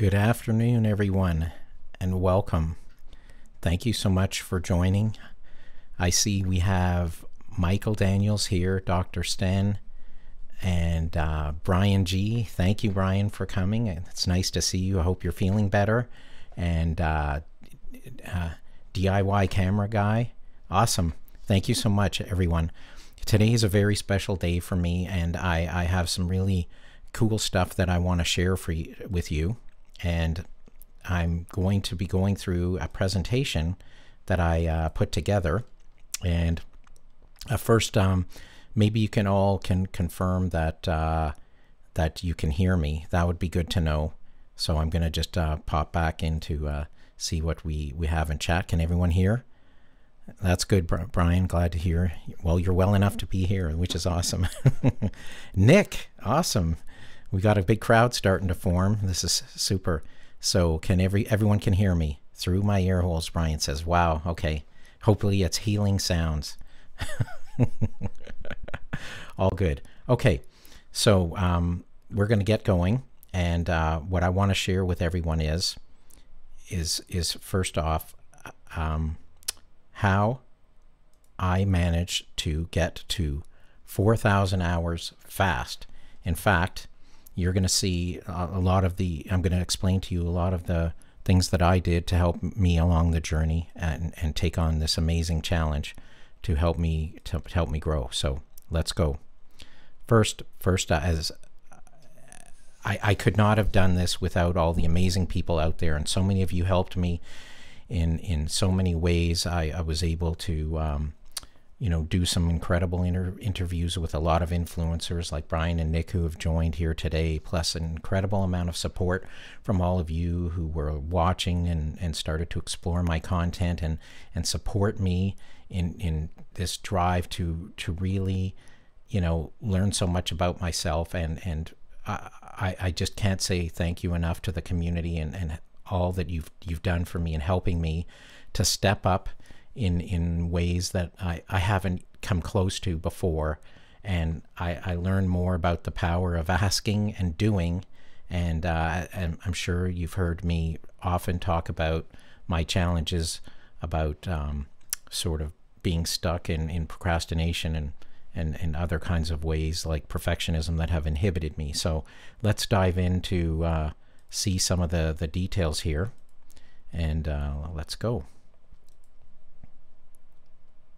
Good afternoon, everyone, and welcome. Thank you so much for joining. I see we have Michael Daniels here, Dr. Sten, and Brian G. Thank you, Brian, for coming. It's nice to see you. I hope you're feeling better. And DIY camera guy, awesome. Thank you so much, everyone. Today is a very special day for me, and I have some really cool stuff that I want to share with you. And I'm going to be going through a presentation that I put together. And first, maybe you can all confirm that that you can hear me. That would be good to know. So I'm going to just pop back into see what we have in chat. Can everyone hear? That's good, Brian. Glad to hear. Well, you're well enough to be here, which is awesome. Nick, awesome. We got a big crowd starting to form. This is super. So can everyone can hear me through my ear holes? Brian says, wow, okay. Hopefully it's healing sounds. All good. Okay, so we're going to get going. And what I want to share with everyone is first off, how I managed to get to 4,000 hours fast. In fact, you're going to see a lot of I'm going to explain to you a lot of the things that I did to help me along the journey and take on this amazing challenge to help me grow. So let's go. First, as I could not have done this without all the amazing people out there, and so many of you helped me in so many ways. I was able to do some incredible interviews with a lot of influencers like Brian and Nick who have joined here today, plus an incredible amount of support from all of you who were watching and started to explore my content and support me in this drive to really, learn so much about myself. And I just can't say thank you enough to the community and all that you've done for me in helping me to step up in ways that I haven't come close to before. And I learned more about the power of asking and doing. And I'm sure you've heard me often talk about my challenges about sort of being stuck in procrastination and other kinds of ways like perfectionism that have inhibited me. So let's dive into see some of the details here, and let's go.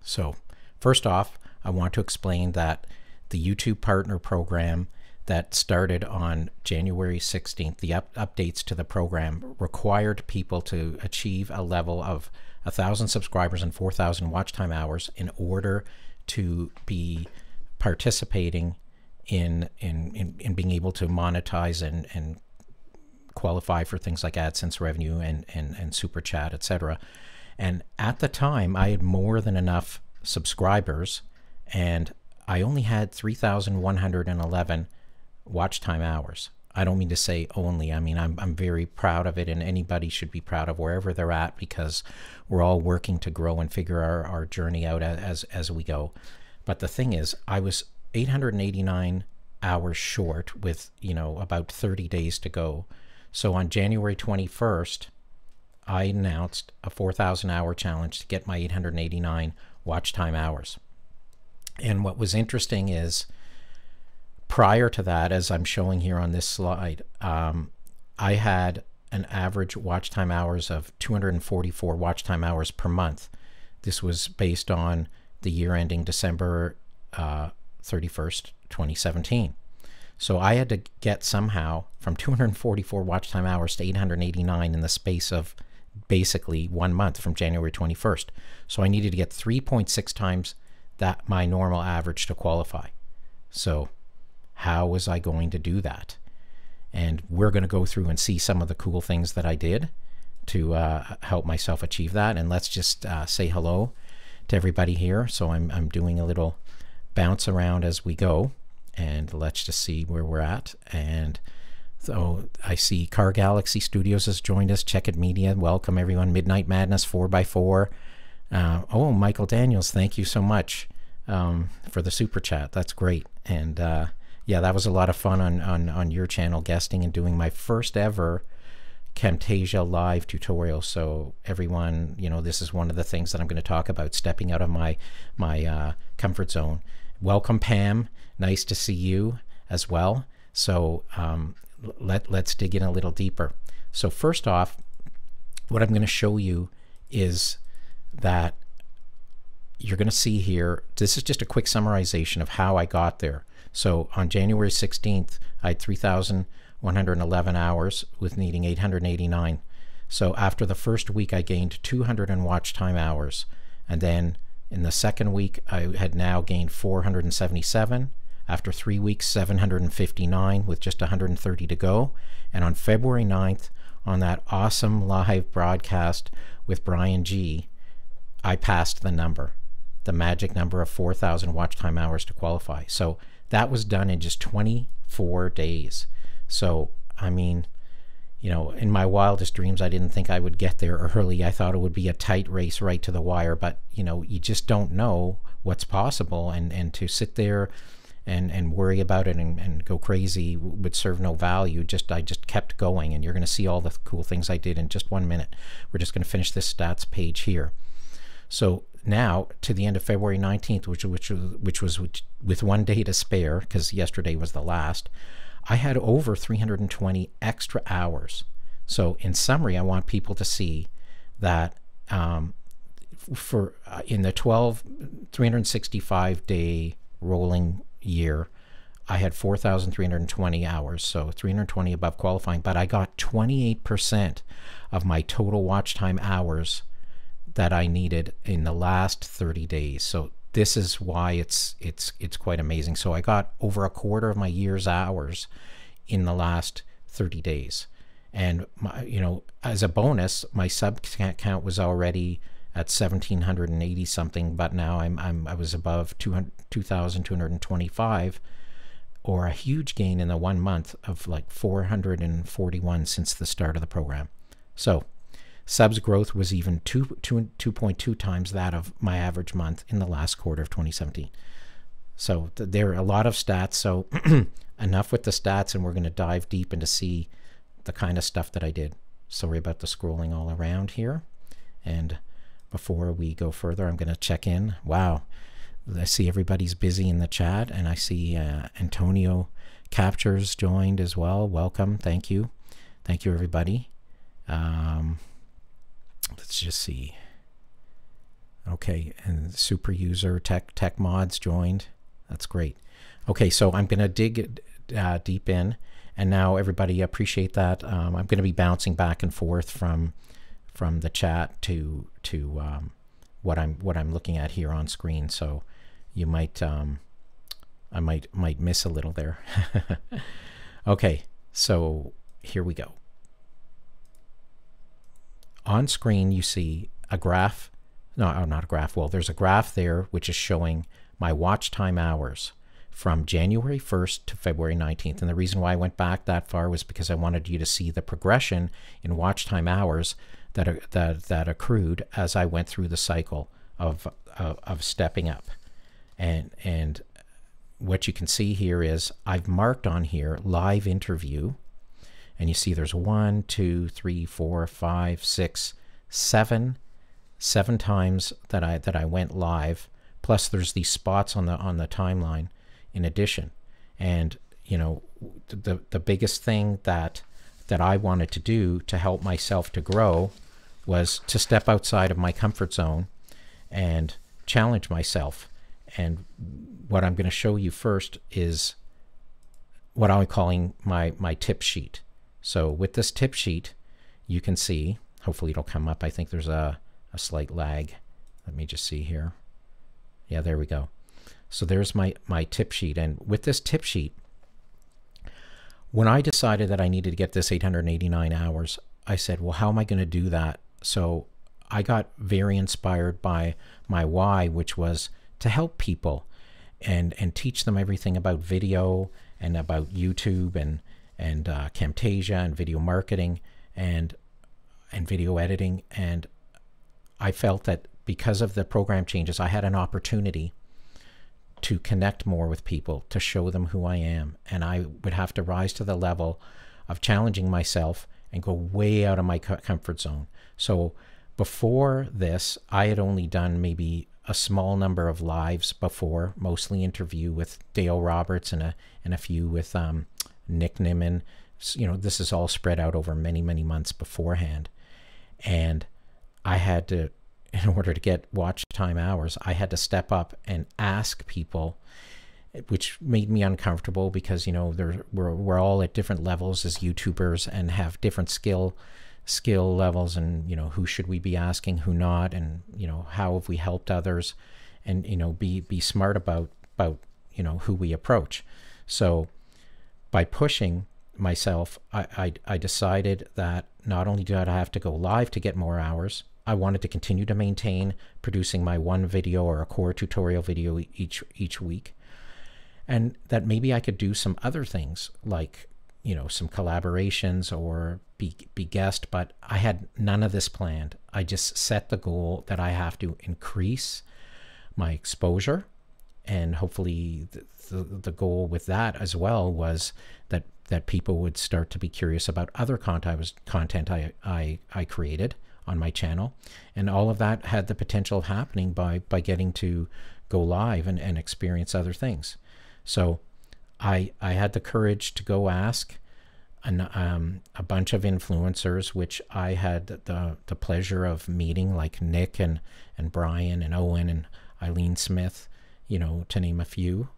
So first off, I want to explain that the YouTube Partner Program that started on January 16th, the updates to the program required people to achieve a level of 1,000 subscribers and 4,000 watch time hours in order to be participating in being able to monetize and qualify for things like AdSense revenue and Super Chat, etc. And at the time, I had more than enough subscribers, and I only had 3,111 watch time hours. I don't mean to say only. I mean, I'm very proud of it, and anybody should be proud of wherever they're at, because we're all working to grow and figure our journey out as we go. But the thing is, I was 889 hours short with, about 30 days to go. So on January 21st, I announced a 4,000 hour challenge to get my 889 watch time hours. And what was interesting is, prior to that, as I'm showing here on this slide, I had an average watch time hours of 244 watch time hours per month. This was based on the year ending December 31st, 2017. So I had to get somehow from 244 watch time hours to 889 in the space of basically 1 month from January 21st. So I needed to get 3.6 times that my normal average to qualify. So how was I going to do that? And we're going to go through and see some of the cool things that I did to help myself achieve that. And let's just say hello to everybody here. So I'm doing a little bounce around as we go, and let's just see where we're at. And so I see Car Galaxy Studios has joined us. Check It Media, welcome everyone. Midnight Madness 4x4. Oh, Michael Daniels, thank you so much for the super chat. That's great. And yeah, that was a lot of fun on your channel, guesting and doing my first ever Camtasia live tutorial. So everyone, you know, this is one of the things that I'm going to talk about, stepping out of my comfort zone. Welcome, Pam. Nice to see you as well. So let's dig in a little deeper. So first off, what I'm going to show you is that you're going to see here, this is just a quick summarization of how I got there. So on January 16th, I had 3,111 hours with needing 889. So after the first week, I gained 200 in watch time hours. And then in the second week, I had now gained 477. After 3 weeks, 759 with just 130 to go. And on February 9th, on that awesome live broadcast with Brian G, I passed the number, the magic number of 4,000 watch time hours to qualify. So that was done in just 24 days. So, I mean, you know, in my wildest dreams, I didn't think I would get there early. I thought it would be a tight race right to the wire, but, you know, you just don't know what's possible. And to sit there and worry about it and go crazy would serve no value. I just kept going, and you're going to see all the cool things I did in just 1 minute. We're just going to finish this stats page here. So now to the end of February 19th, which was with 1 day to spare, because yesterday was the last, I had over 320 extra hours. So in summary, I want people to see that in the 365 day rolling year, I had 4,320 hours, so 320 above qualifying, but I got 28% of my total watch time hours that I needed in the last 30 days. So this is why it's quite amazing. So I got over a quarter of my year's hours in the last 30 days. And you know, as a bonus, my sub count was already at 1,780 something, but now I was above 2,225, or a huge gain in the 1 month of like 441 since the start of the program. So subs growth was even 2.2 times that of my average month in the last quarter of 2017. So there are a lot of stats. So enough with the stats, and we're going to dive deep into see the kind of stuff that I did. Sorry about the scrolling all around here. And before we go further, I'm going to check in. Wow, I see everybody's busy in the chat, and I see Antonio Captures joined as well. Welcome. Thank you. Thank you, everybody. Let's just see. Okay, and super user tech mods joined. That's great. Okay, so I'm going to dig deep in, and now everybody appreciate that. I'm going to be bouncing back and forth from the chat to what I'm looking at here on screen. So you might I might miss a little there. Okay, so here we go. On screen, you see a graph. No, not a graph. Well, there's a graph there which is showing my watch time hours from January 1st to February 19th. And the reason why I went back that far was because I wanted you to see the progression in watch time hours that accrued as I went through the cycle of stepping up. And what you can see here is I've marked on here live interview. And you see there's 1, 2, 3, 4, 5, 6, 7 times that I went live. Plus there's these spots on the timeline in addition. And you know, the biggest thing that I wanted to do to help myself to grow was to step outside of my comfort zone and challenge myself. And what I'm going to show you first is what I'm calling my tip sheet. So with this tip sheet, you can see, hopefully it'll come up. I think there's a slight lag. Let me just see here. Yeah, there we go. So there's my tip sheet. And with this tip sheet, when I decided that I needed to get this 889 hours, I said, well, how am I going to do that? So I got very inspired by my why, which was to help people and teach them everything about video and about YouTube and Camtasia and video marketing and video editing. And I felt that because of the program changes, I had an opportunity to connect more with people, to show them who I am. And I would have to rise to the level of challenging myself and go way out of my comfort zone. So before this, I had only done maybe a small number of lives before, mostly interview with Dale Roberts and a few with Nick Nimmin. You know, this is all spread out over many, many months beforehand. And I had to, in order to get watch time hours, I had to step up and ask people, which made me uncomfortable because, you know, we're all at different levels as YouTubers and have different skill levels, and, you know, who should we be asking, who not, and, you know, how have we helped others, and, you know, be smart about you know, who we approach. So by pushing myself, I decided that not only did I have to go live to get more hours, I wanted to continue to maintain producing my one video or a core tutorial video each week, and that maybe I could do some other things like, you know, some collaborations or be guest, but I had none of this planned. I just set the goal that I have to increase my exposure, and hopefully the goal with that as well was that people would start to be curious about other content I created on my channel, and all of that had the potential of happening by getting to go live and experience other things. So I had the courage to go ask a bunch of influencers, which I had the pleasure of meeting, like Nick and Brian and Owen and Eileen Smith, you know, to name a few,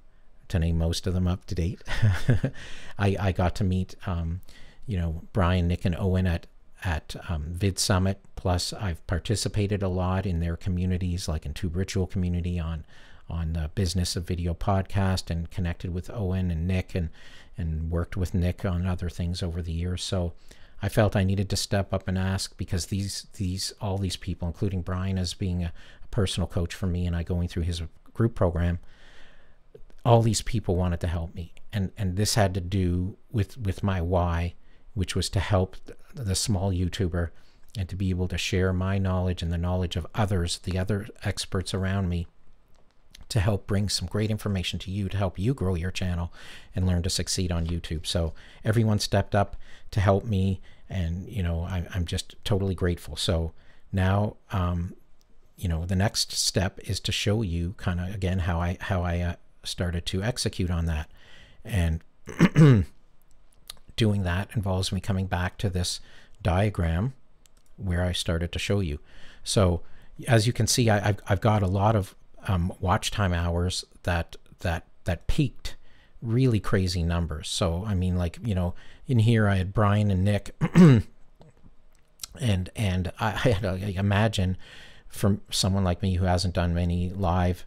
to name most of them up to date. I got to meet, you know, Brian, Nick, and Owen at Vid Summit. Plus, I've participated a lot in their communities, like in Tube Ritual community on the Business of Video podcast, and connected with Owen and Nick, and worked with Nick on other things over the years. So I felt I needed to step up and ask, because all these people, including Brian as being a personal coach for me and I going through his group program, all these people wanted to help me. And this had to do with my why, which was to help the small YouTuber and to be able to share my knowledge and the knowledge of others, the other experts around me, to help bring some great information to you, to help you grow your channel and learn to succeed on YouTube. So everyone stepped up to help me, and, you know, I'm just totally grateful. So now, you know, the next step is to show you kind of, again, how I started to execute on that. And doing that involves me coming back to this diagram where I started to show you. So as you can see, I've got a lot of watch time hours that peaked really crazy numbers. So I mean, like, you know, in here I had Brian and Nick and I had to imagine, from someone like me who hasn't done many live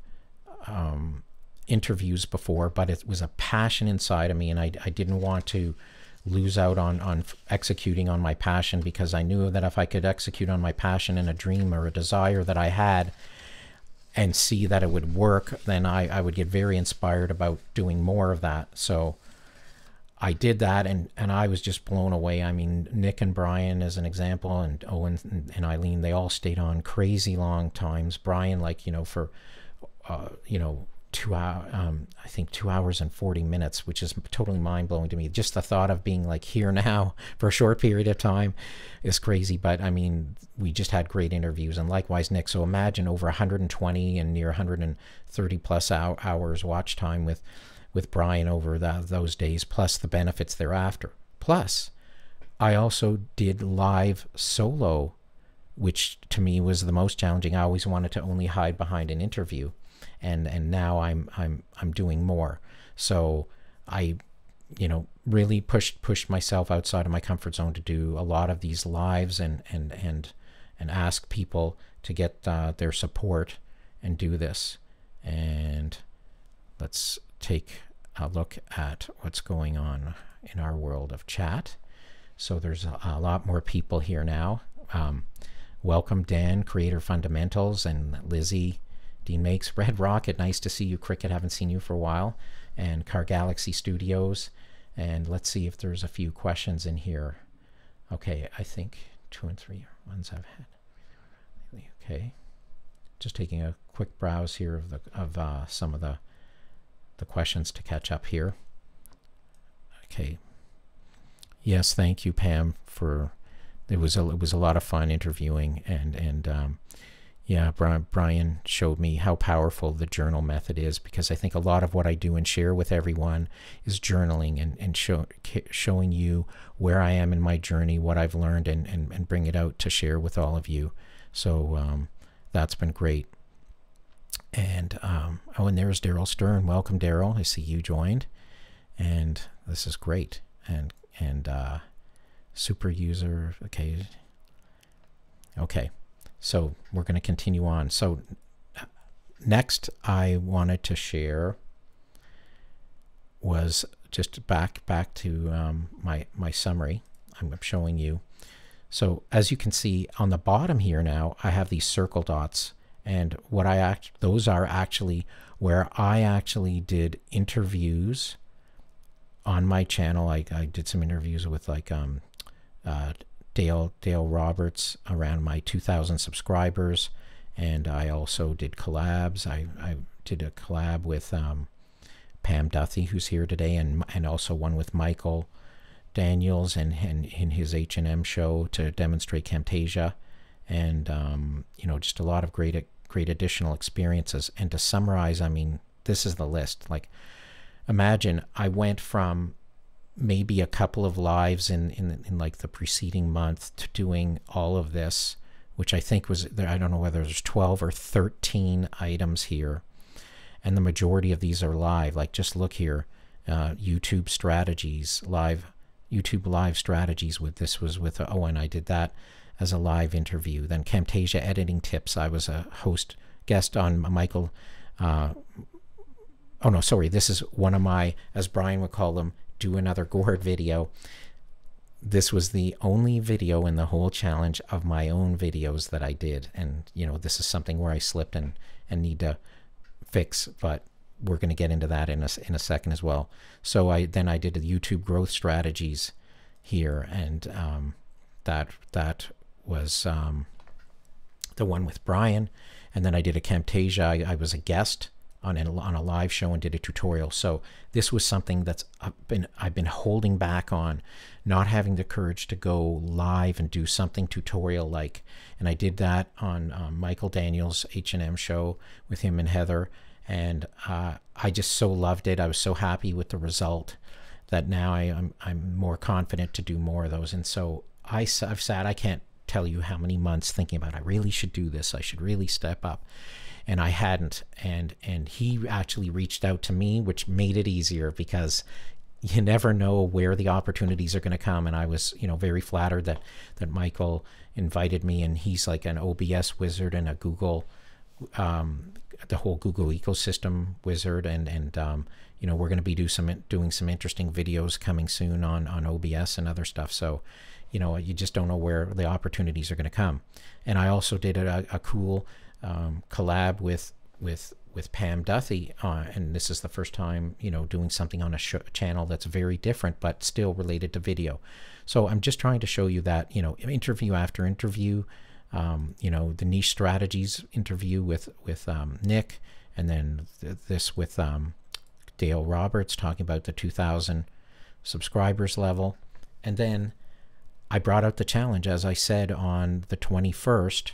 interviews before, but it was a passion inside of me, and I didn't want to lose out on executing on my passion, because I knew that if I could execute on my passion and a dream or a desire that I had and see that it would work, then I would get very inspired about doing more of that. So I did that, and I was just blown away. I mean, Nick and Brian as an example, and Owen and Eileen, they all stayed on crazy long times. Brian, like, you know, for you know, 2 hours, I think 2 hours and 40 minutes, which is totally mind-blowing to me. Just the thought of being like here now for a short period of time is crazy. But I mean, we just had great interviews, and likewise Nick. So imagine over 120 and near 130 plus hours watch time with Brian over those days, plus the benefits thereafter. Plus, I also did live solo, which to me was the most challenging. I always wanted to only hide behind an interview, and now I'm doing more. So I, you know, really pushed myself outside of my comfort zone to do a lot of these lives and ask people to get their support and do this. And let's take a look at what's going on in our world of chat. So there's a lot more people here now. Welcome Dan, Creator Fundamentals, and Lizzie, Dean Makes, Red Rocket, nice to see you. Cricket, haven't seen you for a while, and Car Galaxy Studios. And let's see if there's a few questions in here. Okay, I think 2 and 3 are ones I've had. Okay, just taking a quick browse here of some of the questions to catch up here. Okay. Yes, thank you, Pam, for it was a lot of fun interviewing, and yeah, Brian showed me how powerful the journal method is, because I think a lot of what I do and share with everyone is journaling and showing you where I am in my journey, what I've learned, and bring it out to share with all of you. So that's been great. And oh, and there's Daryl Stern. Welcome, Daryl. I see you joined, and this is great. And super user. Okay. So we're going to continue on. So next I wanted to share was just back to my summary I'm showing you. So as you can see on the bottom here now, I have these circle dots, and what those are actually where I actually did interviews on my channel. I did some interviews with like Dale Roberts around my 2,000 subscribers, and I also did collabs. I did a collab with Pam Duthie, who's here today, and also one with Michael Daniels and in his H&M show to demonstrate Camtasia, and you know, just a lot of great additional experiences. And to summarize, I mean, this is the list. Like, imagine I went from maybe a couple of lives in like the preceding month to doing all of this, which I think was there. I don't know whether there's 12 or 13 items here, and the majority of these are live. Like, just look here, YouTube strategies, YouTube live strategies. This was with Owen. I did that as a live interview. Then Camtasia editing tips. I was a guest on Michael. Oh no, sorry. This is one of my, as Brian would call them, do another Gord video. This was the only video in the whole challenge of my own videos that I did, and you know, this is something where I slipped and need to fix, but we're going to get into that in a second as well. So I did the YouTube growth strategies here, and that was the one with Brian, and then I did a Camtasia. I was a guest on a live show and did a tutorial. So this was something that's I've been holding back on, not having the courage to go live and do something tutorial like, and I did that on Michael Daniels' H&M show with him and Heather, and I just so loved it. I was so happy with the result that now I'm more confident to do more of those. And so I've sat, I can't tell you how many months thinking about, I really should do this, I should really step up. And I hadn't, and he actually reached out to me, which made it easier, because you never know where the opportunities are going to come. And I was, you know, very flattered that Michael invited me, and he's like an OBS wizard and a Google, the whole Google ecosystem wizard, and you know, we're going to be doing some interesting videos coming soon on OBS and other stuff. So, you know, you just don't know where the opportunities are going to come. And I also did a cool collab with Pam Duthie, and this is the first time, you know, doing something on a channel that's very different but still related to video. So I'm just trying to show you that, you know, interview after interview, you know, the niche strategies interview with Nick, and then this with Dale Roberts talking about the 2,000 subscribers level. And then I brought out the challenge, as I said, on the 21st,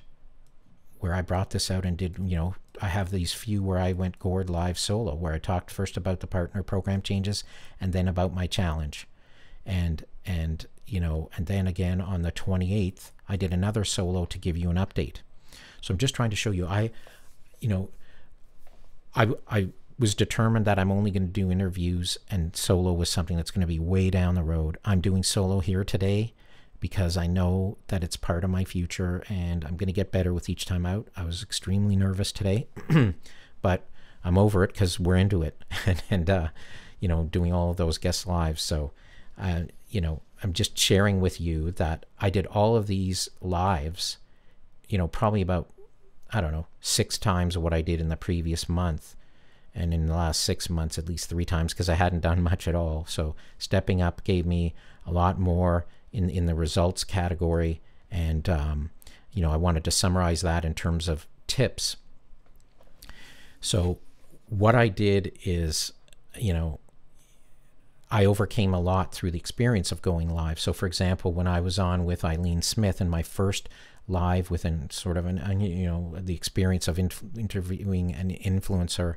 where I brought this out and did, you know, I have these few where I went Gord live solo, where I talked first about the partner program changes and then about my challenge. And you know, and then again on the 28th, I did another solo to give you an update. So I'm just trying to show you, I was determined that I'm only going to do interviews, and solo was something that's going to be way down the road. I'm doing solo here today because I know that it's part of my future, and I'm going to get better with each time out. I was extremely nervous today, but I'm over it because we're into it, and you know, doing all of those guest lives. So, you know, I'm just sharing with you that I did all of these lives, you know, probably about, I don't know, 6 times what I did in the previous month. And in the last 6 months, at least 3 times, because I hadn't done much at all. So stepping up gave me a lot more in the results category. And, you know, I wanted to summarize that in terms of tips. So what I did is, you know, I overcame a lot through the experience of going live. So for example, when I was on with Eileen Smith in my first live within sort of the experience of interviewing an influencer,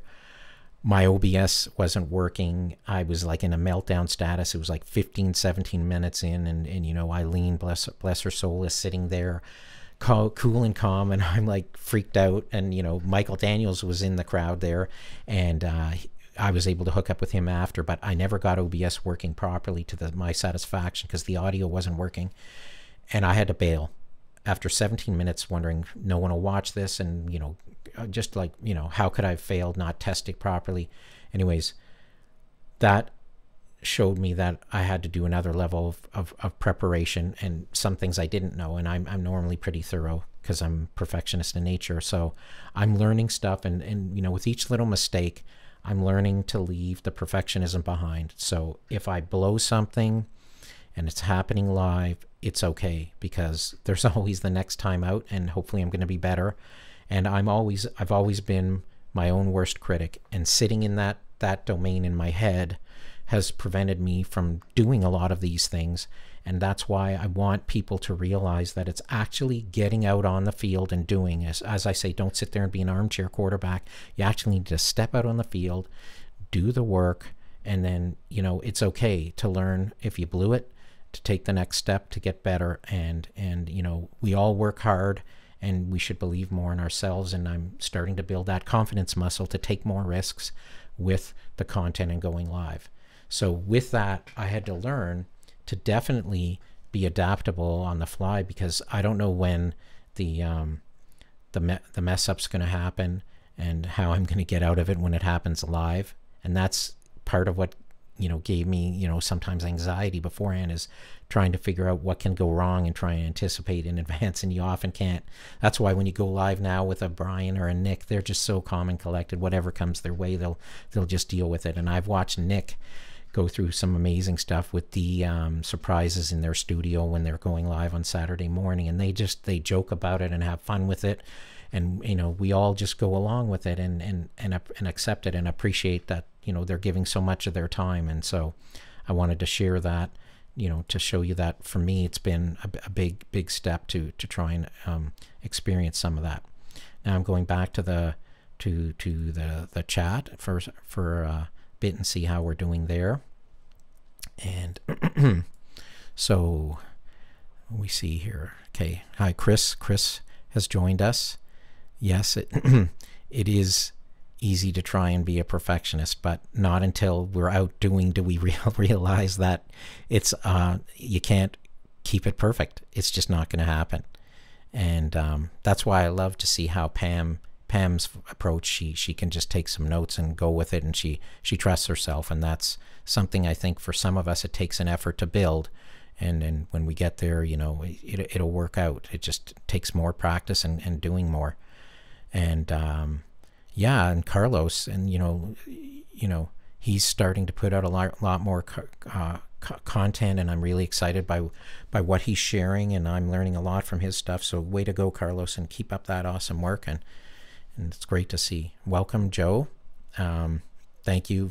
my OBS wasn't working. I was like in a meltdown status. It was like 15, 17 minutes in, and Eileen, bless her soul, is sitting there cool and calm, and I'm like freaked out. And Michael Daniels was in the crowd there, and I was able to hook up with him after, but I never got OBS working properly to my satisfaction because the audio wasn't working, and I had to bail after 17 minutes, wondering no one will watch this, and just like how could I have failed, not testing properly. Anyways, that showed me that I had to do another level of preparation, and some things I didn't know, and I'm normally pretty thorough because I'm perfectionist in nature. So I'm learning stuff, and with each little mistake, I'm learning to leave the perfectionism behind. So if I blow something and it's happening live, it's okay, because there's always the next time out, and hopefully I'm going to be better. And I've always been my own worst critic, and sitting in that domain in my head has prevented me from doing a lot of these things. And that's why I want people to realize that it's actually getting out on the field and doing. As I say, don't sit there and be an armchair quarterback. You actually need to step out on the field, do the work, and then it's okay to learn if you blew it, to take the next step to get better. And we all work hard, and we should believe more in ourselves. And I'm starting to build that confidence muscle to take more risks with the content and going live. So with that, I had to learn to definitely be adaptable on the fly, because I don't know when the mess up's going to happen and how I'm going to get out of it when it happens live. And that's part of what gave me sometimes anxiety beforehand, is trying to figure out what can go wrong and try and anticipate in advance, and you often can't. That's why when you go live now with a Brian or a Nick, they're just so calm and collected. Whatever comes their way, they'll just deal with it. And I've watched Nick go through some amazing stuff with the surprises in their studio when they're going live on Saturday morning, and they joke about it and have fun with it, and we all just go along with it and accept it and appreciate that they're giving so much of their time. And so I wanted to share that, to show you that for me it's been a big step to try and experience some of that. Now I'm going back to the chat for a bit and see how we're doing there. And so we see here. Okay, hi Chris has joined us. Yes, it is easy to try and be a perfectionist, but not until we're out doing do we realize that it's you can't keep it perfect. It's just not going to happen. And that's why I love to see how Pam's approach, she can just take some notes and go with it, and she trusts herself, and that's something I think for some of us it takes an effort to build, and when we get there, it'll work out. It just takes more practice and doing more. And yeah, and Carlos, and he's starting to put out a lot more content, and I'm really excited by what he's sharing, and I'm learning a lot from his stuff. So way to go, Carlos, and keep up that awesome work, and it's great to see. Welcome, Joe. Thank you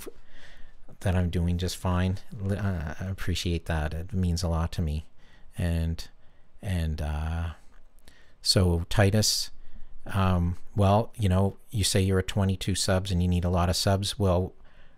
that I'm doing just fine. I appreciate that. It means a lot to me. And so Titus, well, you say you're at 22 subs and you need a lot of subs. Well,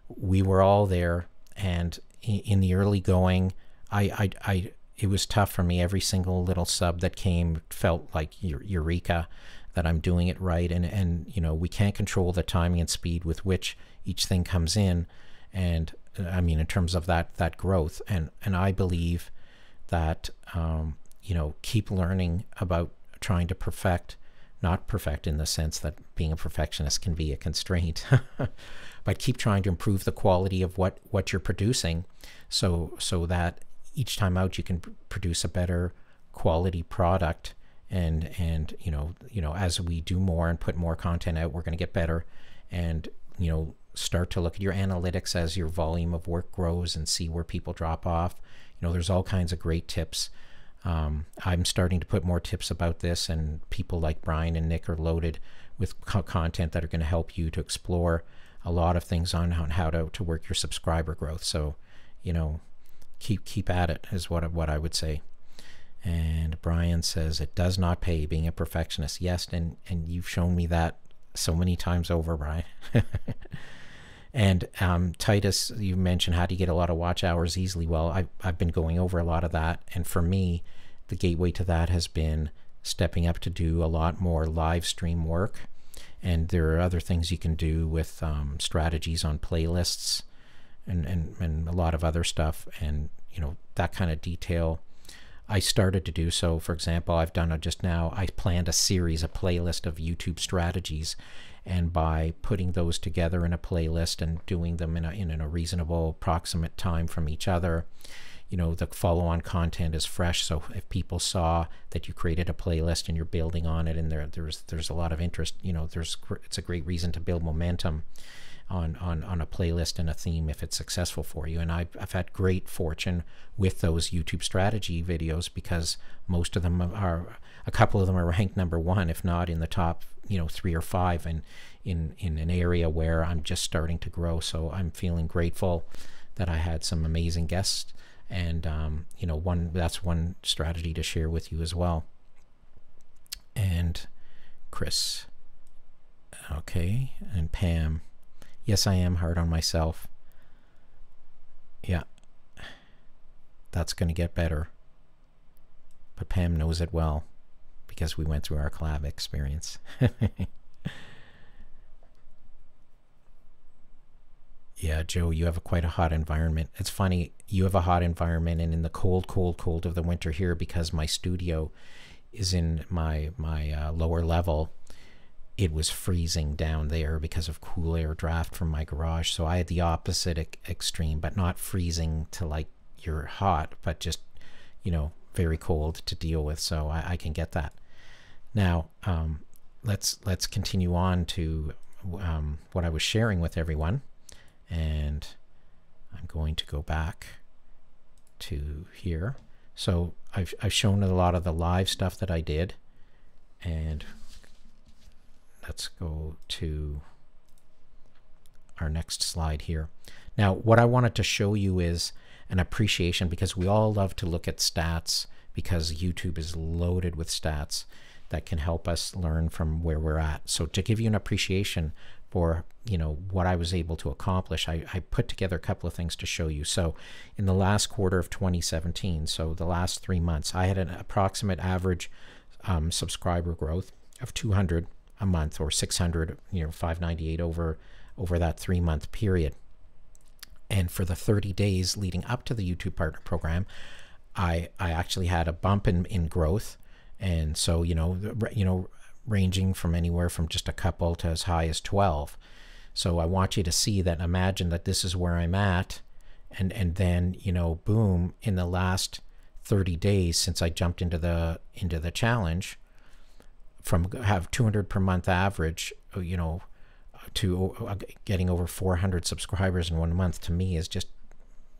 we were all there, and in the early going, it was tough for me. Every single little sub that came felt like eureka, that I'm doing it right. And we can't control the timing and speed with which each thing comes in. And I mean, in terms of that growth, and I believe that, keep learning about trying to perfect, not perfect in the sense that being a perfectionist can be a constraint, but keep trying to improve the quality of what you're producing, so that each time out you can produce a better quality product. And as we do more and put more content out, we're going to get better, and start to look at your analytics as your volume of work grows and see where people drop off. There's all kinds of great tips. I'm starting to put more tips about this, and people like Brian and Nick are loaded with content that are going to help you to explore a lot of things on how to work your subscriber growth. So you know, keep at it is what I would say. And Brian says it does not pay being a perfectionist. Yes, and you've shown me that so many times over, Brian. And Titus, you mentioned how do you get a lot of watch hours easily. Well, I've been going over a lot of that, and for me, the gateway to that has been stepping up to do a lot more live stream work. And there are other things you can do with strategies on playlists and a lot of other stuff, and you know, that kind of detail. I started to do so. For example, I've done just now, I planned a playlist of YouTube strategies, and by putting those together in a playlist and doing them in a reasonable approximate time from each other, you know, the follow-on content is fresh. So if people saw that you created a playlist and you're building on it, and there's a lot of interest, you know, it's a great reason to build momentum on a playlist and a theme if it's successful for you. And I've had great fortune with those YouTube strategy videos, because most of them a couple of them are ranked #1, if not in the top, you know, 3 or 5, and in an area where I'm just starting to grow. So I'm feeling grateful that I had some amazing guests, and you know, that's one strategy to share with you as well. And Chris, okay, and Pam, yes, I am hard on myself. Yeah, that's going to get better. But Pam knows it well, because we went through our collab experience. Yeah, Joe, you have quite a hot environment. It's funny, you have a hot environment, and in the cold of the winter here, because my studio is in my lower level, it was freezing down there because of cool air draft from my garage. So I had the opposite extreme, but not freezing to like you're hot, but just, you know, very cold to deal with. So I can get that. Now, let's continue on to what I was sharing with everyone. And I'm going to go back to here. So I've shown a lot of the live stuff that I did, and let's go to our next slide here. Now, what I wanted to show you is an appreciation, because we all love to look at stats, because YouTube is loaded with stats that can help us learn from where we're at. So to give you an appreciation for, you know, what I was able to accomplish, I put together a couple of things to show you. So in the last quarter of 2017, so the last 3 months, I had an approximate average subscriber growth of 200 a month, or 600, you know, 598 over that 3-month period. And for the 30 days leading up to the YouTube Partner Program, I actually had a bump in growth. And so, you know, ranging from anywhere from just a couple to as high as 12. So I want you to see that, imagine that this is where I'm at, and then, you know, boom, in the last 30 days since I jumped into the challenge, from have 200 per month average, you know, to getting over 400 subscribers in 1 month, to me is just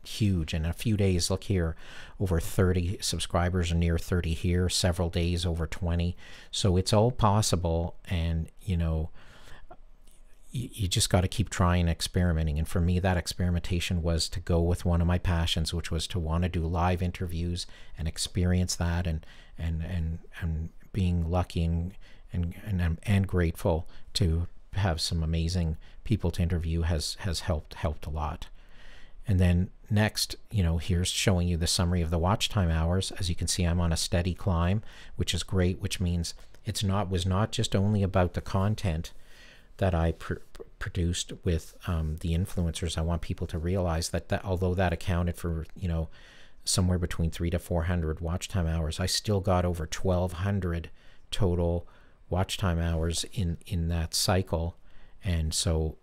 huge. In a few days, look here, over 30 subscribers, or near 30 here, several days over 20. So it's all possible, and you know, you just got to keep trying and experimenting. And for me, that experimentation was to go with one of my passions, which was to want to do live interviews and experience that, and being lucky and grateful to have some amazing people to interview has helped a lot. And then next, you know, here's showing you the summary of the watch time hours. As you can see, I'm on a steady climb, which is great, which means was not just only about the content that I produced with the influencers. I want people to realize that although that accounted for, you know, somewhere between 300 to 400 watch time hours, I still got over 1,200 total watch time hours in that cycle. And so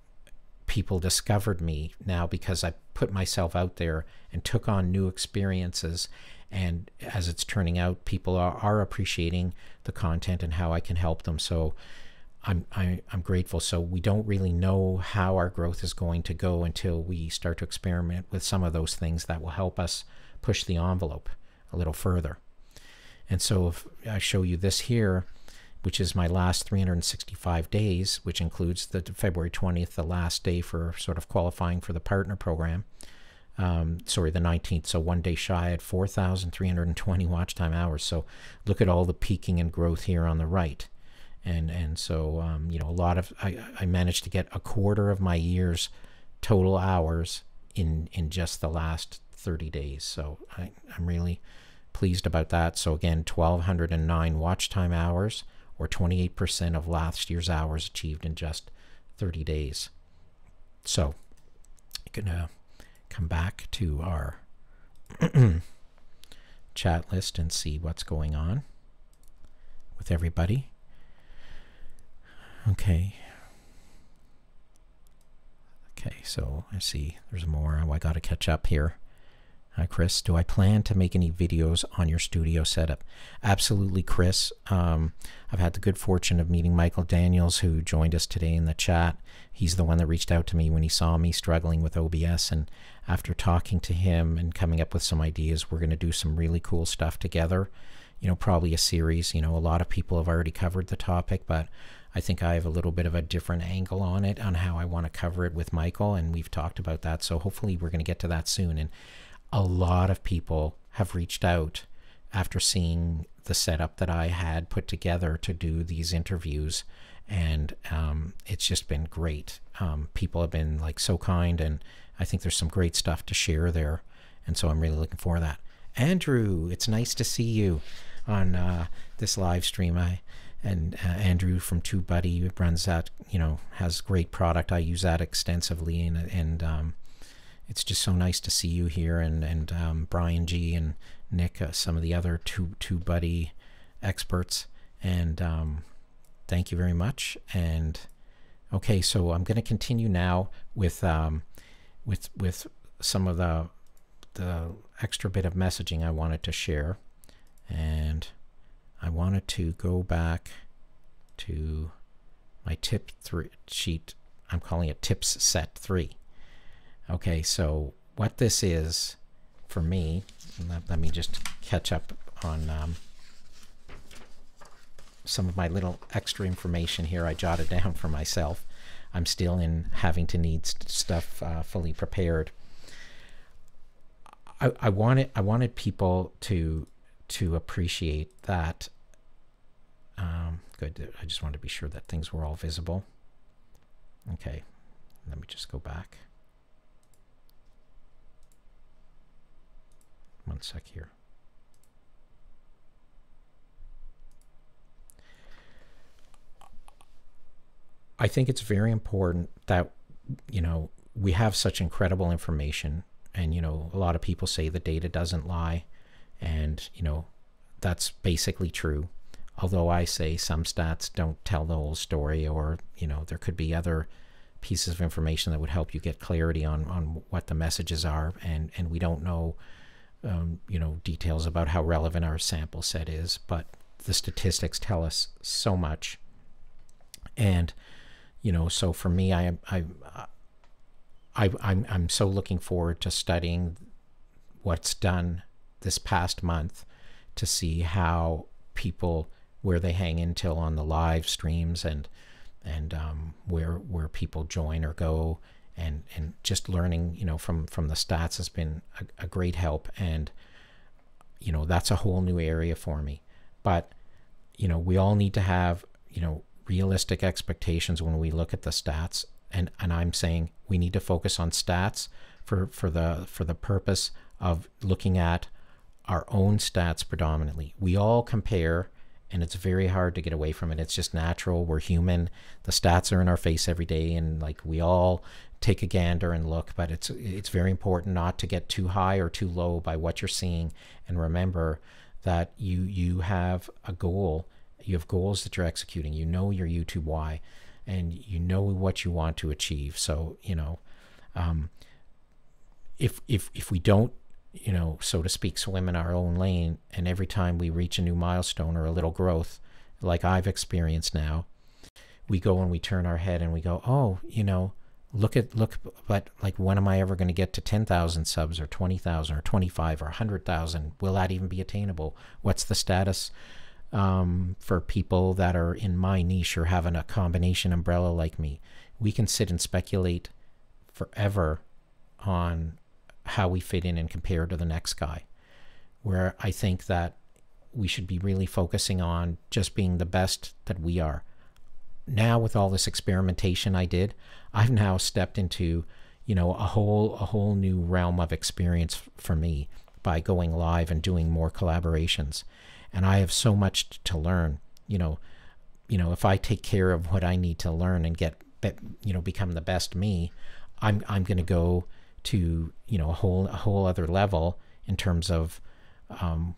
people discovered me now because I put myself out there and took on new experiences. And as it's turning out, people are appreciating the content and how I can help them. So I'm grateful. So we don't really know how our growth is going to go until we start to experiment with some of those things that will help us push the envelope a little further. And so if I show you this here, which is my last 365 days, which includes the February 20th, the last day for sort of qualifying for the partner program. sorry, the 19th, so 1 day shy at 4,320 watch time hours. So look at all the peaking and growth here on the right. And so, you know, a lot of, I managed to get a quarter of my year's total hours in just the last 30 days. So I'm really pleased about that. So again, 1,209 watch time hours, or 28% of last year's hours achieved in just 30 days. So I'm gonna come back to our chat list and see what's going on with everybody. Okay, so I see there's more. Oh, I got to catch up here. Hi, Chris. Do I plan to make any videos on your studio setup? Absolutely, Chris. I've had the good fortune of meeting Michael Daniels, who joined us today in the chat. He's the one that reached out to me when he saw me struggling with OBS, and after talking to him and coming up with some ideas, we're going to do some really cool stuff together. You know, probably a series. You know, a lot of people have already covered the topic, but I think I have a little bit of a different angle on it, on how I want to cover it with Michael, and we've talked about that. So hopefully we're going to get to that soon. And a lot of people have reached out after seeing the setup that I had put together to do these interviews, and it's just been great. People have been like so kind, and I think there's some great stuff to share there, and so I'm really looking forward to that. Andrew, it's nice to see you on this live stream. Andrew from TubeBuddy runs that, you know, has great product. I use that extensively, and it's just so nice to see you here, and Brian G and Nick, some of the other TubeBuddy experts, and thank you very much. And okay, so I'm going to continue now with some of the extra bit of messaging I wanted to share, and I wanted to go back to my tip sheet. I'm calling it tips set 3. Okay, so what this is for me, let me just catch up on some of my little extra information here I jotted down for myself. I'm still in having to need stuff fully prepared. I wanted people to appreciate that. Good. I just wanted to be sure that things were all visible. Okay, let me just go back. One sec here. I think it's very important that, you know, we have such incredible information, and, you know, a lot of people say the data doesn't lie, and, you know, that's basically true. Although I say some stats don't tell the whole story, or, you know, there could be other pieces of information that would help you get clarity on what the messages are, and we don't know, you know, details about how relevant our sample set is, but the statistics tell us so much. And, you know, so for me, I'm so looking forward to studying what's done this past month to see how people, where they hang in till on the live streams, and where people join or go, and just learning, you know, from the stats has been a great help. And, you know, that's a whole new area for me. But, you know, we all need to have, you know, realistic expectations when we look at the stats, and I'm saying we need to focus on stats for the purpose of looking at our own stats predominantly. We all compare, and it's very hard to get away from it. It's just natural. We're human. The stats are in our face every day, and like we all take a gander and look, but it's very important not to get too high or too low by what you're seeing. And remember that you have a goal. You have goals that you're executing. You know your YouTube why, and you know what you want to achieve. So, you know, if we don't, you know, so to speak, swim in our own lane, and every time we reach a new milestone or a little growth, like I've experienced now, we go and we turn our head and we go, oh, you know, look, but like, when am I ever going to get to 10,000 subs, or 20,000 or 25 or 100,000? Will that even be attainable? What's the status for people that are in my niche or having a combination umbrella like me? We can sit and speculate forever on how we fit in and compare to the next guy, where I think that we should be really focusing on just being the best that we are. Now with all this experimentation I did, I've now stepped into, you know, a whole new realm of experience for me by going live and doing more collaborations. And I have so much to learn. You know, if I take care of what I need to learn and get, you know, become the best me, I'm going to go to, you know, a whole other level in terms of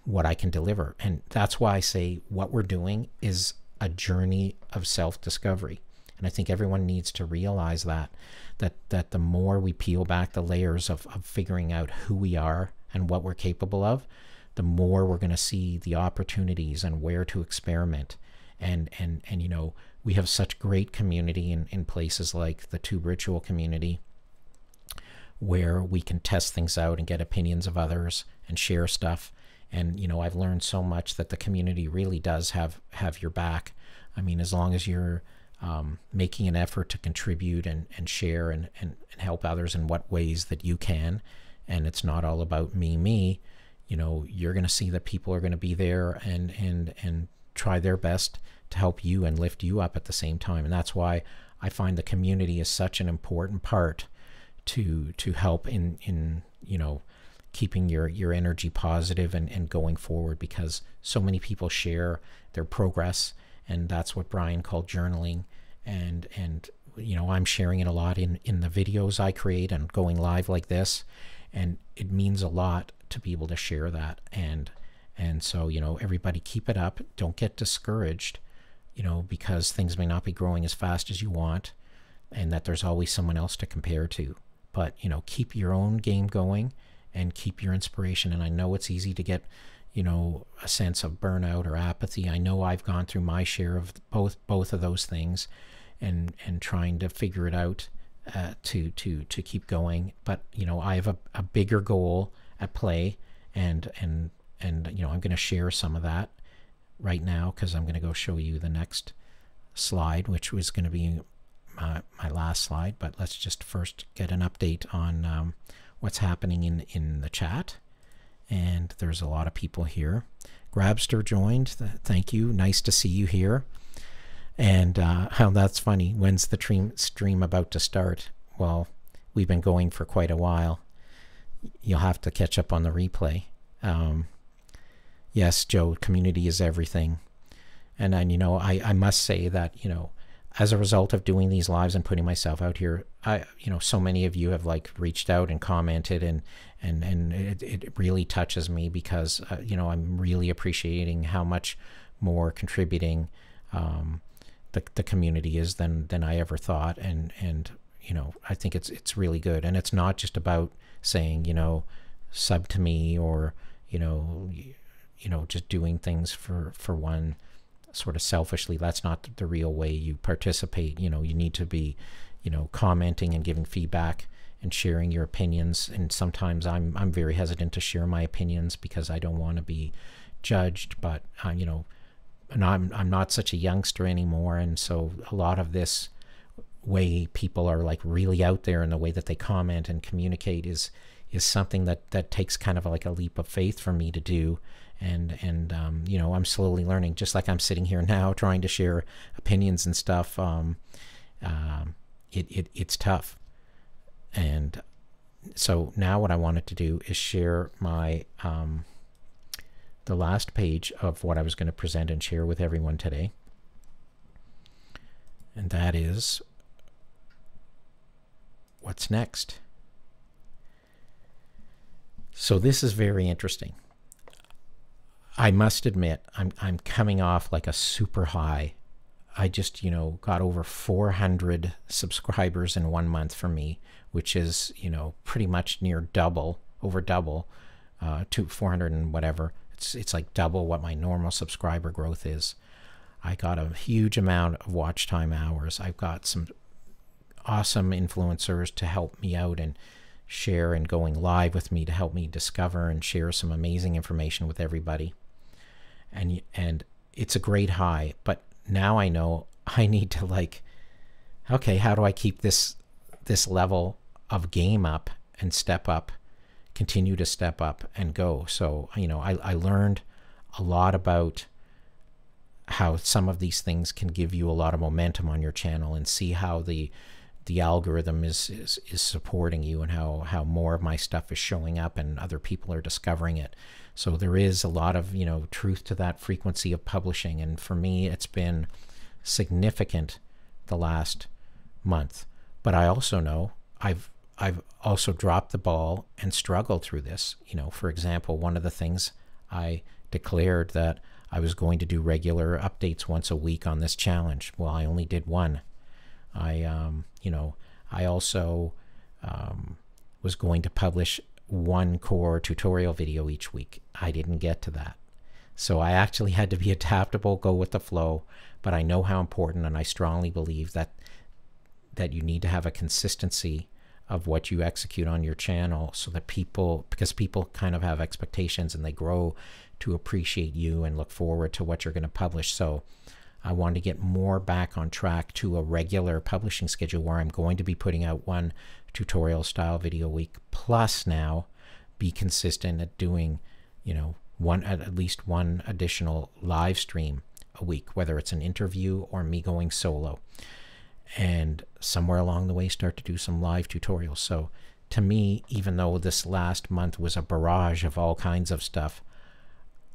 what I can deliver. And that's why I say what we're doing is a journey of self-discovery. And I think everyone needs to realize that the more we peel back the layers of figuring out who we are and what we're capable of, the more we're going to see the opportunities and where to experiment. And you know, we have such great community in places like the Tube Ritual community, where we can test things out and get opinions of others and share stuff. And, you know, I've learned so much that the community really does have your back. I mean, as long as you're making an effort to contribute and share and help others in what ways that you can, and it's not all about me, you know, you're going to see that people are going to be there and try their best to help you and lift you up at the same time. And that's why I find the community is such an important part to help in you know, keeping your energy positive and going forward, because so many people share their progress, and that's what Brian called journaling. And you know, I'm sharing it a lot in the videos I create and going live like this, and it means a lot to be able to share that. And so, you know, everybody keep it up. Don't get discouraged, you know, because things may not be growing as fast as you want, and that there's always someone else to compare to. But, you know, keep your own game going and keep your inspiration. And I know it's easy to get, you know, a sense of burnout or apathy. I know I've gone through my share of both of those things, and trying to figure it out to keep going. But, you know, I have a bigger goal at play, and you know, I'm going to share some of that right now, because I'm going to go show you the next slide, which was going to be my last slide. But let's just first get an update on what's happening in the chat. And there's a lot of people here. Grabster joined. Thank you. Nice to see you here. And how that's funny. When's the stream about to start? Well, we've been going for quite a while. You'll have to catch up on the replay. Yes, Joe, community is everything. And then, you know, I must say that, you know, as a result of doing these lives and putting myself out here, you know, so many of you have like reached out and commented, and it really touches me, because, you know, I'm really appreciating how much more contributing the community is than I ever thought. And, you know, I think it's really good. And it's not just about saying, you know, sub to me, or, you know, just doing things for one sort of selfishly. That's not the real way you participate. You know, you need to be, you know, commenting and giving feedback and sharing your opinions. And sometimes I'm very hesitant to share my opinions because I don't want to be judged. But you know, and I'm not such a youngster anymore, and so a lot of this way people are like really out there in the way that they comment and communicate is something that takes kind of like a leap of faith for me to do. And you know, I'm slowly learning, just like I'm sitting here now trying to share opinions and stuff. It's tough. And so now what I wanted to do is share my the last page of what I was going to present and share with everyone today. And that is what's next. So this is very interesting. I must admit, I'm coming off like a super high. I just, you know, got over 400 subscribers in 1 month for me, which is, you know, pretty much near double, over double, to 400 and whatever. It's like double what my normal subscriber growth is. I got a huge amount of watch time hours. I've got some awesome influencers to help me out and share, and going live with me to help me discover and share some amazing information with everybody. And it's a great high, but now I know I need to, like, okay, how do I keep this level of game up and step up continue to step up and go. So, you know, I learned a lot about how some of these things can give you a lot of momentum on your channel, and see how the algorithm is supporting you, and how more of my stuff is showing up and other people are discovering it. So there is a lot of, you know, truth to that frequency of publishing. And for me, it's been significant the last month. But I also know I've also dropped the ball and struggled through this. You know, for example, one of the things I declared that I was going to do regular updates once a week on this challenge. Well, I only did one. You know, I also was going to publish one core tutorial video each week. I didn't get to that. So I actually had to be adaptable, go with the flow, but I know how important, and I strongly believe that you need to have a consistency of what you execute on your channel, so that because people kind of have expectations and they grow to appreciate you and look forward to what you're going to publish. So I want to get more back on track to a regular publishing schedule where I'm going to be putting out one tutorial style video a week, plus now be consistent at doing, you know, at least one additional live stream a week, whether it's an interview or me going solo, and somewhere along the way start to do some live tutorials. So to me, even though this last month was a barrage of all kinds of stuff,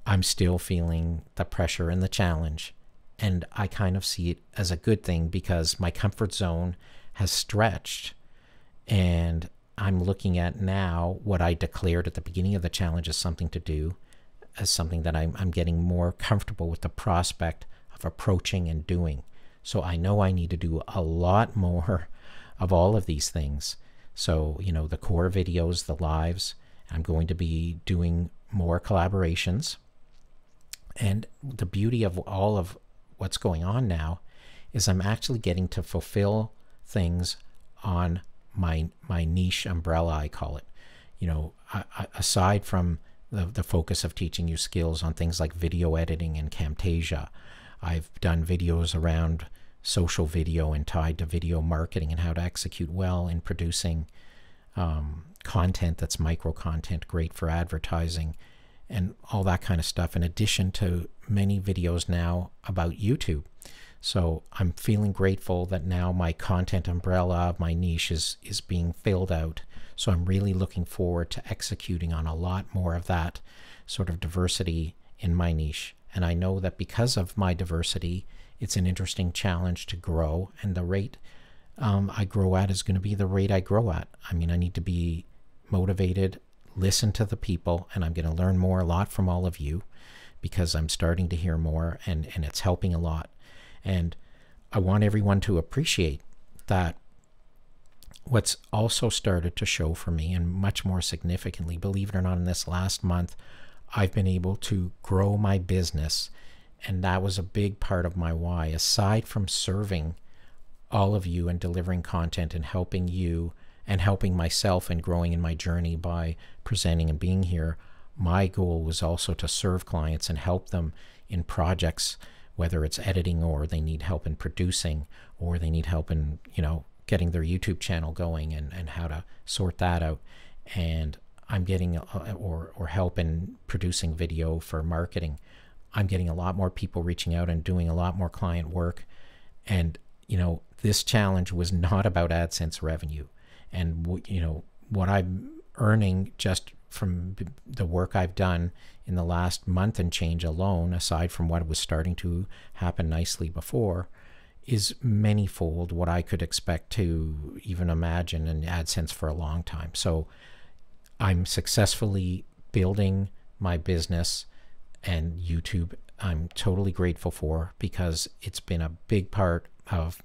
I'm still feeling the pressure and the challenge. And I kind of see it as a good thing, because my comfort zone has stretched, and I'm looking at now what I declared at the beginning of the challenge as something to do, as something that I'm getting more comfortable with the prospect of approaching and doing. So I know I need to do a lot more of all of these things. So, you know, the core videos, the lives, I'm going to be doing more collaborations. And the beauty of all of what's going on now is I'm actually getting to fulfill things on my niche umbrella, I call it. You know, aside from the focus of teaching you skills on things like video editing and Camtasia, I've done videos around social video and tied to video marketing and how to execute well in producing content that's micro content, great for advertising, and all that kind of stuff, in addition to many videos now about YouTube. So I'm feeling grateful that now my content umbrella of my niche is being filled out. So I'm really looking forward to executing on a lot more of that sort of diversity in my niche. And I know that because of my diversity, it's an interesting challenge to grow, and the rate I grow at is going to be the rate I grow at. I mean, I need to be motivated, listen to the people, and I'm going to learn a lot from all of you, because I'm starting to hear more, and it's helping a lot. And I want everyone to appreciate that what's also started to show for me, and much more significantly, believe it or not, in this last month, I've been able to grow my business. And that was a big part of my why. Aside from serving all of you and delivering content and helping you and helping myself and growing in my journey by presenting and being here, my goal was also to serve clients and help them in projects, whether it's editing, or they need help in producing, or they need help in, you know, getting their YouTube channel going and how to sort that out. And I'm getting, or help in producing video for marketing. I'm getting a lot more people reaching out and doing a lot more client work. And, you know, this challenge was not about AdSense revenue. And, you know, what I'm earning just from the work I've done in the last month and change alone, aside from what was starting to happen nicely before, is manyfold what I could expect to even imagine in AdSense for a long time. So I'm successfully building my business, and YouTube I'm totally grateful for, because it's been a big part of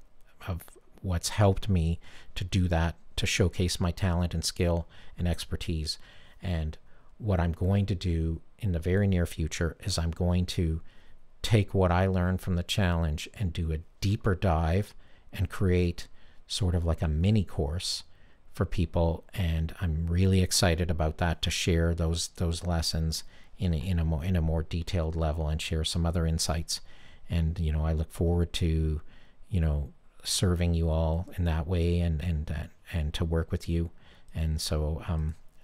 what's helped me to do that, to showcase my talent and skill and expertise. And what I'm going to do in the very near future is I'm going to take what I learned from the challenge and do a deeper dive and create sort of like a mini course for people. And I'm really excited about that, to share those lessons in a more detailed level and share some other insights. And, you know, I look forward to, you know, serving you all in that way, and to work with you. And so,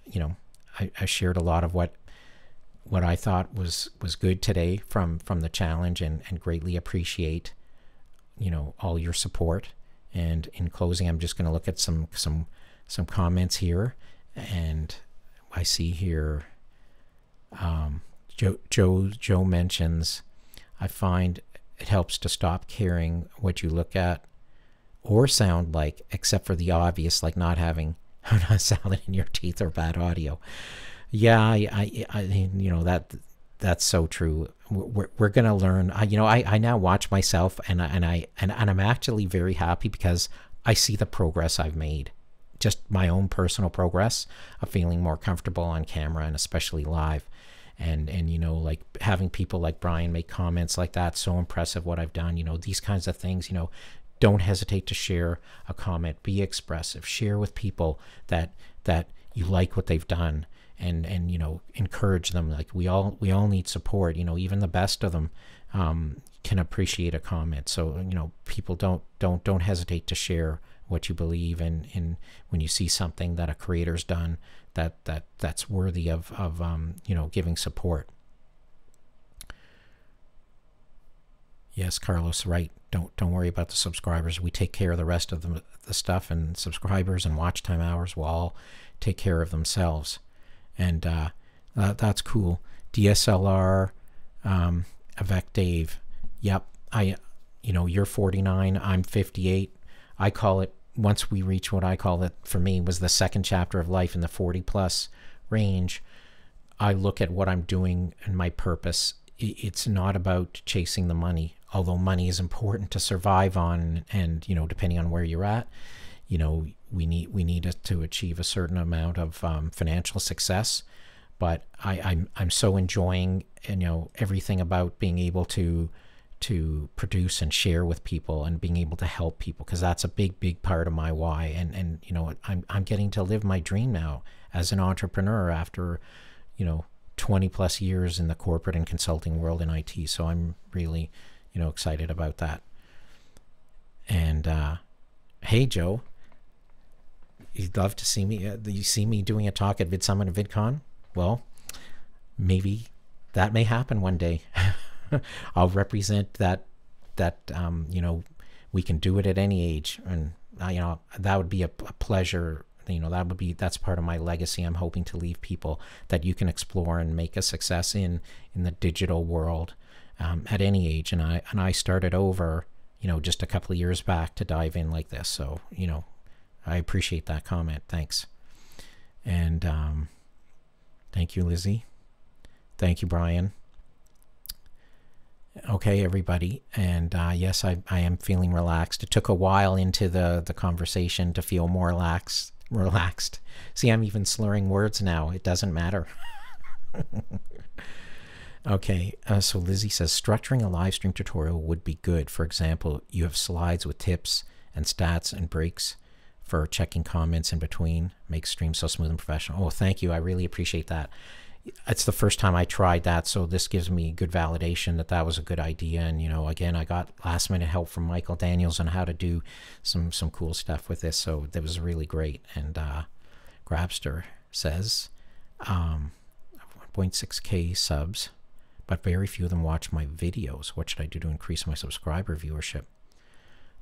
you know, I shared a lot of what I thought was good today from the challenge, and greatly appreciate, you know, all your support. And in closing, I'm just going to look at some comments here, and I see here Joe mentions, I find it helps to stop caring what you look at or sound like, except for the obvious, like not having sound in your teeth or bad audio. Yeah, I you know, that's so true. We're gonna learn. I now watch myself, and I'm actually very happy because I see the progress I've made, just my own personal progress of feeling more comfortable on camera, and especially live. And you know, like having people like Brian make comments like that, so impressive what I've done. You know, these kinds of things. You know, don't hesitate to share a comment, be expressive, share with people that you like what they've done, and you know, encourage them. Like we all need support. You know, even the best of them can appreciate a comment. So you know, people don't hesitate to share what you believe in when you see something that a creator's done that's worthy of you know, giving support. Yes, Carlos, right. Don't worry about the subscribers. We take care of the rest of the stuff, and subscribers and watch time hours will all take care of themselves. And that's cool. DSLR, Avec Dave. Yep. You know, you're 49. I'm 58. I call it, once we reach what I call it, for me, was the second chapter of life in the 40+ range. I look at what I'm doing and my purpose. It's not about chasing the money, although money is important to survive on, and you know, depending on where you're at, you know, we need to achieve a certain amount of financial success. But I'm so enjoying, you know, everything about being able to produce and share with people, and being able to help people, because that's a big part of my why. And you know, I'm getting to live my dream now as an entrepreneur after, you know, 20+ years in the corporate and consulting world in IT. So I'm really, you know, excited about that. And hey Joe, you'd love to see me, you see me doing a talk at VidSummit and VidCon? Well, maybe that may happen one day. I'll represent that you know, we can do it at any age, and you know, that would be a pleasure. You know, that's part of my legacy I'm hoping to leave people, that you can explore and make a success in the digital world at any age. And I started over, you know, just a couple of years back to dive in like this. So you know, I appreciate that comment. Thanks. And thank you, Lizzie. Thank you, Brian. Okay, everybody. And yes, I am feeling relaxed. It took a while into the conversation to feel more relaxed. See, I'm even slurring words now. It doesn't matter. Okay, so Lizzie says, structuring a live stream tutorial would be good. For example, you have slides with tips and stats and breaks for checking comments in between. Makes streams so smooth and professional. Oh, thank you. I really appreciate that. It's the first time I tried that, so this gives me good validation that was a good idea. And you know, again, I got last minute help from Michael Daniels on how to do some cool stuff with this, so that was really great. And Grabster says 1.6K subs, but very few of them watch my videos. What should I do to increase my subscriber viewership?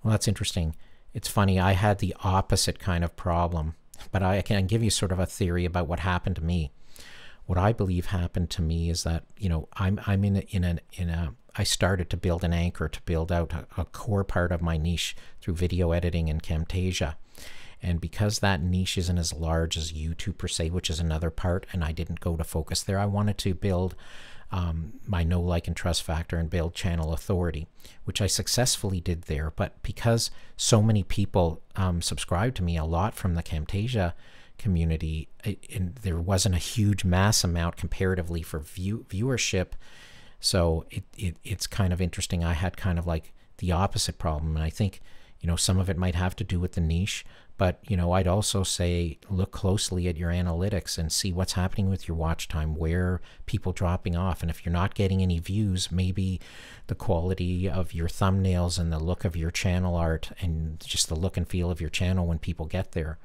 Well, that's interesting. It's funny, I had the opposite kind of problem, but I can give you sort of a theory about what happened to me. What I believe happened to me is that, you know, I'm I started to build an anchor, to build out a core part of my niche through video editing and Camtasia. And because that niche isn't as large as YouTube per se, which is another part, and I didn't go to focus there, I wanted to build my know, like, and trust factor and build channel authority, which I successfully did there. But because so many people subscribed to me a lot from the Camtasia community, and there wasn't a huge mass amount comparatively for viewership. So it's kind of interesting. I had kind of like the opposite problem. And I think, you know, some of it might have to do with the niche, but, you know, I'd also say look closely at your analytics and see what's happening with your watch time, where people dropping off. And if you're not getting any views, maybe the quality of your thumbnails and the look of your channel art and just the look and feel of your channel when people get there,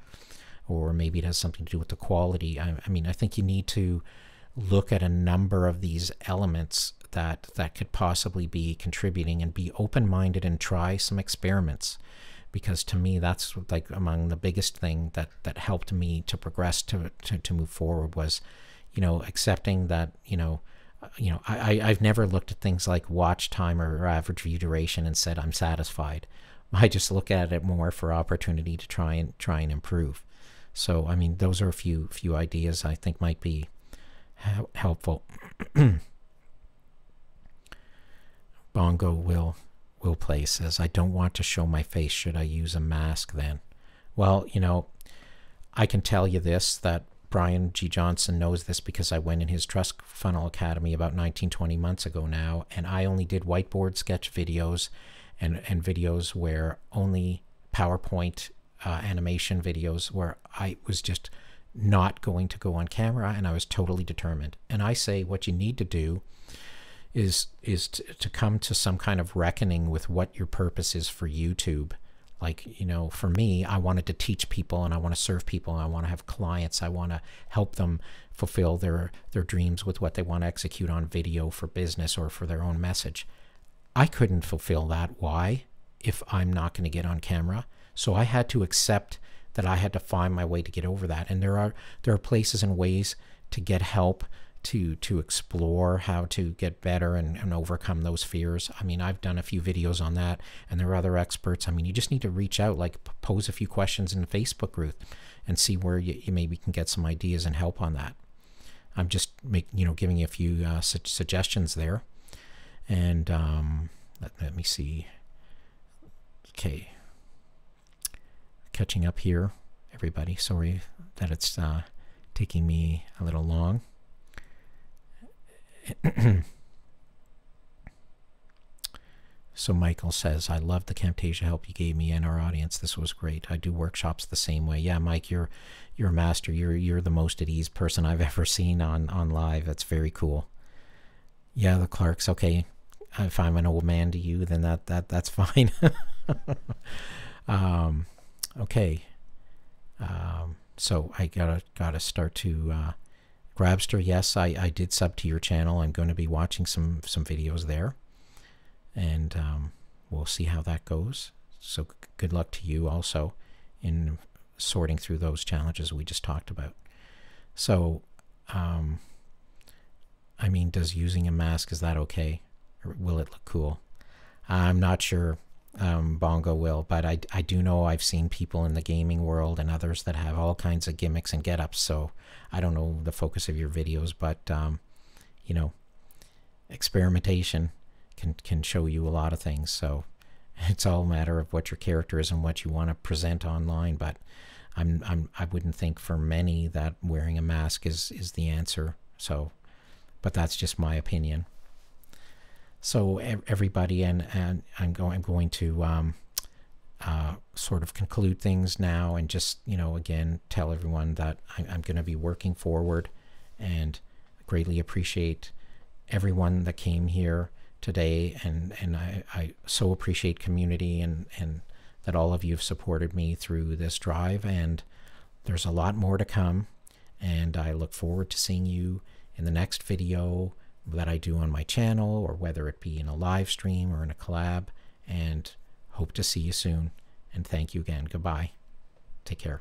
or maybe it has something to do with the quality. I mean, I think you need to look at a number of these elements that could possibly be contributing, and be open-minded and try some experiments, because to me that's like among the biggest thing that helped me to progress, to move forward, was, you know, accepting that, I've never looked at things like watch time or average view duration and said I'm satisfied. I just look at it more for opportunity to try and improve. So I mean, those are a few ideas I think might be helpful. Bongo will play says, I don't want to show my face. Should I use a mask then? Well, you know, I can tell you this, that Brian G. Johnson knows this, because I went in his Trust Funnel Academy about 19-20 months ago now, and I only did whiteboard sketch videos and videos where only PowerPoint animation videos, where I was just not going to go on camera, and I was totally determined. And I say what you need to do is to come to some kind of reckoning with what your purpose is for YouTube. Like, you know, for me, I wanted to teach people, and I want to serve people, and I want to have clients. I want to help them fulfill their dreams with what they want to execute on video for business or for their own message. I couldn't fulfill that. Why? If I'm not going to get on camera. So I had to accept that I had to find my way to get over that. And there are places and ways to get help, to explore how to get better and overcome those fears. I mean, I've done a few videos on that, and there are other experts. I mean, you just need to reach out, like pose a few questions in the Facebook group and see where you maybe can get some ideas and help on that. I'm just giving you a few suggestions there. And let me see. Okay. Catching up here, everybody. Sorry that it's taking me a little long. So Michael says, I love the Camtasia help you gave me and our audience. This was great. I do workshops the same way. Yeah, Mike, you're a master. You're the most at ease person I've ever seen on live. That's very cool. Yeah, the Clarks. Okay, if I'm an old man to you, then that's fine. Okay. So I gotta start to Grabster. Yes, I did sub to your channel. I'm going to be watching some videos there, and we'll see how that goes. So good luck to you also in sorting through those challenges we just talked about. So I mean, does using a mask, is that okay, or will it look cool? I'm not sure. Bongo will, but I do know I've seen people in the gaming world and others that have all kinds of gimmicks and get-ups. So I don't know the focus of your videos, but you know, experimentation can show you a lot of things. So it's all a matter of what your character is and what you want to present online. But I wouldn't think for many that wearing a mask is the answer. So, but that's just my opinion. So everybody, and I'm going to sort of conclude things now, and just, again, tell everyone that I'm going to be working forward, and greatly appreciate everyone that came here today, and I so appreciate community, and that all of you have supported me through this drive, and there's a lot more to come, and I look forward to seeing you in the next video that I do on my channel, or whether it be in a live stream or in a collab, and hope to see you soon. And thank you again. Goodbye. Take care.